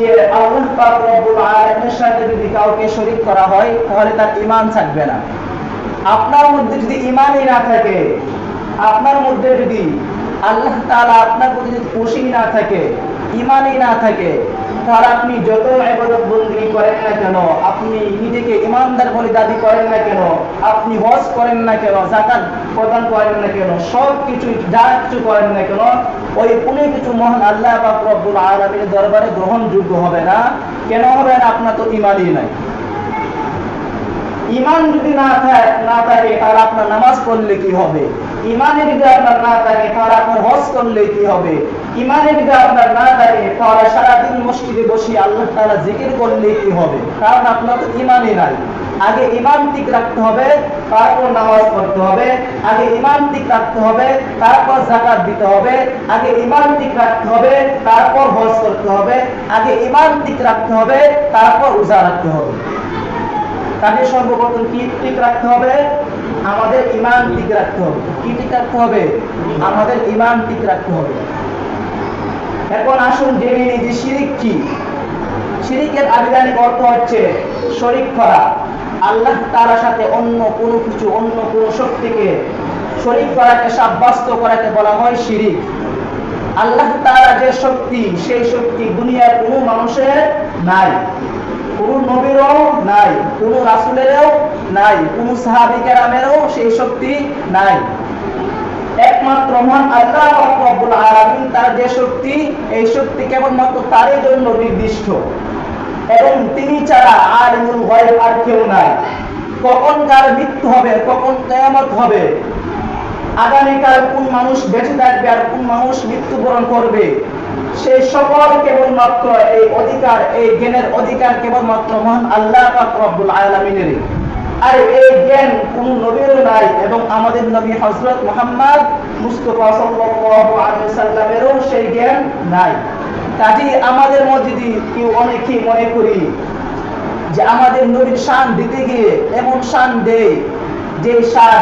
যে আল্লাহ পাক রব্বুল আলামিনের সাথে যদি কাউকে শরীক করা হয় তাহলে তার ঈমান থাকবে না। আপনার মধ্যে যদি ঈমানই না থাকে, আপনার মধ্যে যদি আল্লাহ তাআলা আপনার প্রতি যদি খুশি না থাকে, ঈমানই না থাকে, তাহলে আপনি যত ইবাদত বন্দেগী করেন না কেন, আপনি নিজেকে ঈমানদার বলে দাবি করেন না কেন, আপনি হজ করেন না কেন, যাকাত প্রদান করেন না কেন, সব কিছু যা কিছু করেন না কেন, ওই কোনো কিছু মহান আল্লাহ পাক রব্বুল আলামিনের দরবারে গ্রহণযোগ্য হবে না। কেন হবে না? আপনার তো ঈমানই নাই। ঈমান যদি না থাকে তাহলে আপনার নামাজ পড়লে কি হবে? ঈমানে যদি আপনার না থাকে তাহলে আপনার হজ করলে কি হবে? ঈমানে যদি আপনার না থাকে তাহলে সারাদিন মসজিদে বসে আল্লাহ তাআলা জিকির করলে কি হবে? কারণ আপনার তো ঈমানই নাই। আগে ঈমান ঠিক রাখতে হবে, তারপর নামাজ পড়তে হবে। আগে ঈমান ঠিক রাখতে হবে, তারপর যাকাত দিতে হবে। আগে ঈমান ঠিক রাখতে হবে, তারপর হজ করতে হবে। আগে ঈমান ঠিক রাখতে হবে, তারপর রোজা রাখতে হবে। তাকে সর্বপ্রথম কি ঠিক রাখতে হবে? আমাদের ঈমান ঠিক রাখতে হবে। কি ঠিক রাখতে হবে? আমাদের ঈমান ঠিক রাখতে হবে। এখন আসুন জেনে নিই যে শিরক কি। শিরকের আবিধানিক অর্থ হচ্ছে শরীক করা। আল্লাহ তাআলার সাথে অন্য কোনো কিছু, অন্য কোনো শক্তিকে শরীক করাকে, সাব্যস্ত করাকে বলা হয় শিরক। আল্লাহ তাআলা যে শক্তি, সেই শক্তি দুনিয়ার কোনো মানুষের নাই, কোন নবীরও নাই, কোন রাসূলেরও নাই, কোন সাহাবী কেরামেরও সেই শক্তি নাই। একমাত্র মহান আল্লাহ রব্বুল আলামিন তার যে শক্তি, এই শক্তি কেবলমাত্র তারই জন্য নির্দিষ্ট এবং তিনি ছাড়া আলিমুল গায়ব আর কেউ নাই। কখন কার মৃত্যু হবে, কখন কিয়ামত হবে, আগামীকাল কোন মানুষ বেঁচে থাকবে আর কোন মানুষ মৃত্যুবরণ করবে, সেই সকল কেবলমাত্র এই অধিকার, এই জ্ঞানের অধিকার কেবলমাত্র মহান আল্লাহ পাক রব্বুল আলামিনের। আর এই জ্ঞান কোন নবীরও নাই এবং আমাদের নবী হযরত মুহাম্মদ মুস্তাফা সাল্লাল্লাহু আলাইহি সাল্লামেরও সেই জ্ঞান নাই। কাজেই আমাদের মধ্যে কেউ অনেকেই মনে করি যে আমাদের নবীর শান দিতে গিয়ে এমন শান দেয় যে শান